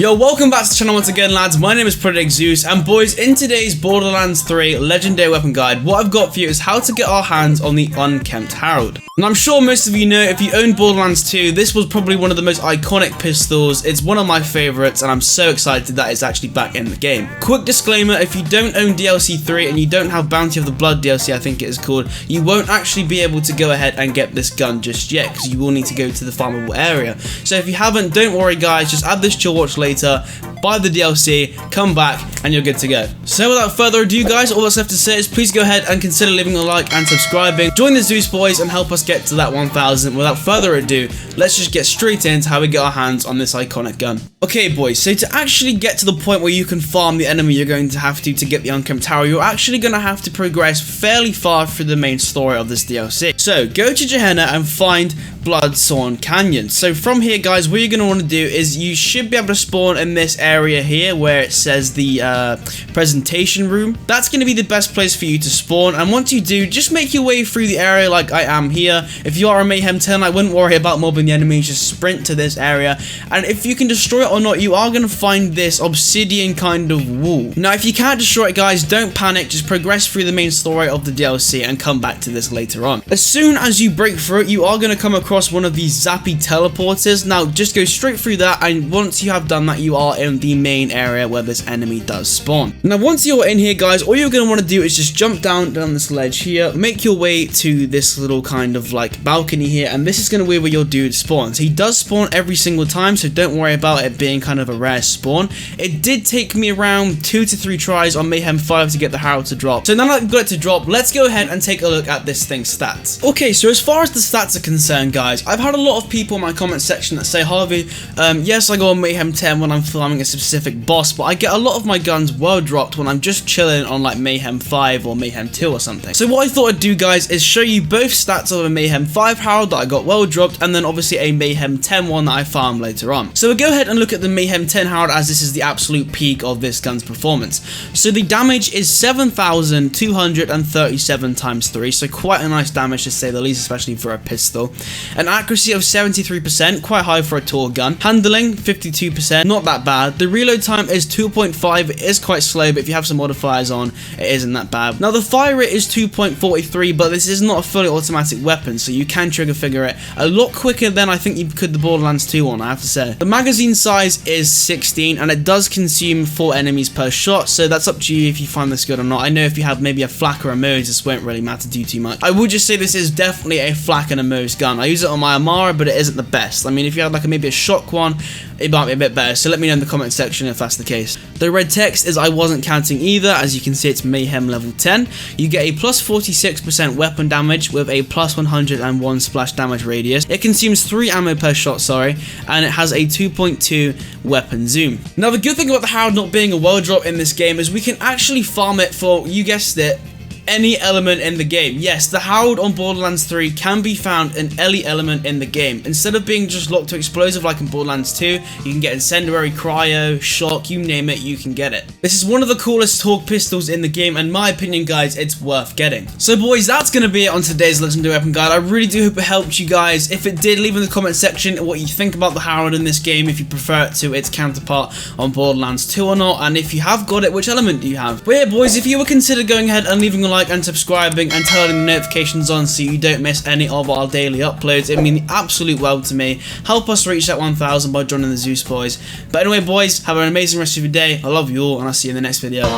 Yo, welcome back to the channel once again, lads. My name is Zeus, and boys, in today's Borderlands 3 Legendary Weapon Guide, what I've got for you is how to get our hands on the UNKEMPT Herald. And I'm sure most of you know, if you own Borderlands 2, this was probably one of the most iconic pistols. It's one of my favorites, and I'm so excited that it's actually back in the game. Quick disclaimer, if you don't own DLC 3 and you don't have Bounty of the Blood DLC, I think it is called, you won't actually be able to go ahead and get this gun just yet, because you will need to go to the farmable area. So if you haven't, don't worry guys, just add this to your watch later, buy the DLC, come back, and you're good to go. So without further ado guys, all that's left to say is please go ahead and consider leaving a like and subscribing. Join the Zeus boys and help us get to that 1000. Without further ado, let's just get straight into how we get our hands on this iconic gun. Okay boys, so to actually get to the point where you can farm the enemy you're going to have to get the UNKEMPT Tower, you're actually going to have to progress fairly far through the main story of this DLC. So go to Gehenna and find Bloodthorn Canyon. So from here guys, what you're going to want to do is you should be able to spawn in this area here where it says the presentation room. That's going to be the best place for you to spawn, and once you do, just make your way through the area like I am here. If you are a Mayhem 10, I wouldn't worry about mobbing the enemies, just sprint to this area, and if you can destroy it or not, you are going to find this obsidian kind of wall. Now if you can't destroy it guys, don't panic, just progress through the main story of the DLC and come back to this later on. As soon as you break through it, you are going to come across one of these zappy teleporters. Now just go straight through that, and once you have done that, you are in the main area where this enemy does spawn. Now once you're in here guys, all you're going to want to do is just jump down this ledge here, make your way to this little kind of like balcony here, and this is going to be where your dude spawns. He does spawn every single time, so don't worry about it being kind of a rare spawn. It did take me around 2 to 3 tries on Mayhem 5 to get the Herald to drop. So now that I've got it to drop, let's go ahead and take a look at this thing's stats. Okay, so as far as the stats are concerned guys, I've had a lot of people in my comment section that say, Harvey, yes I go on Mayhem 10 when I'm farming a specific boss, but I get a lot of my guns well dropped when I'm just chilling on like Mayhem 5 or Mayhem 2 or something. So what I thought I'd do guys is show you both stats of a Mayhem 5 Herald that I got well dropped, and then obviously a Mayhem 10 one that I farmed later on. So we'll go ahead and look at the Mayhem 10 Herald, as this is the absolute peak of this gun's performance. So the damage is 7,237 times 3, so quite a nice damage to say the least, especially for a pistol. An accuracy of 73%, quite high for a tall gun. Handling 52%, not that bad. The reload time is 2.5, it is quite slow, but if you have some modifiers on, it isn't that bad. Now the fire rate is 2.43, but this is not a fully automatic weapon, so you can trigger figure it a lot quicker than I think you could the Borderlands 2 one, I have to say. The magazine size is 16, and it does consume 4 enemies per shot, so that's up to you if you find this good or not. I know if you have maybe a flak or a Mose, this won't really matter too much. I would just say this is definitely a flak and a Mose gun. I use it on my Amara, but it isn't the best. I mean, if you had like maybe a shock one, it might be a bit better, so let me know in the comment section if that's the case. The red text is I wasn't counting either. As you can see, it's Mayhem level 10. You get a plus 46% weapon damage with a plus 101 splash damage radius. It consumes 3 ammo per shot, sorry, and it has a 2.2 weapon zoom. Now the good thing about the Herald not being a well drop in this game is we can actually farm it for, you guessed it, any element in the game. Yes, the Herald on Borderlands 3 can be found in any element in the game. Instead of being just locked to explosive like in Borderlands 2, you can get incendiary, cryo, shock, you name it, you can get it. This is one of the coolest Hawk pistols in the game, and in my opinion guys, it's worth getting. So boys, that's going to be it on today's Legendary Weapon Guide. I really do hope it helped you guys. If it did, leave in the comment section what you think about the Herald in this game, if you prefer it to its counterpart on Borderlands 2 or not, and if you have got it, which element do you have? But yeah boys, if you would consider going ahead and leaving a like and subscribing and turning the notifications on so you don't miss any of our daily uploads, it means the absolute world to me. Help us reach that 1000 by joining the Zeus boys. But anyway boys, have an amazing rest of your day. I love you all, and I'll see you in the next video.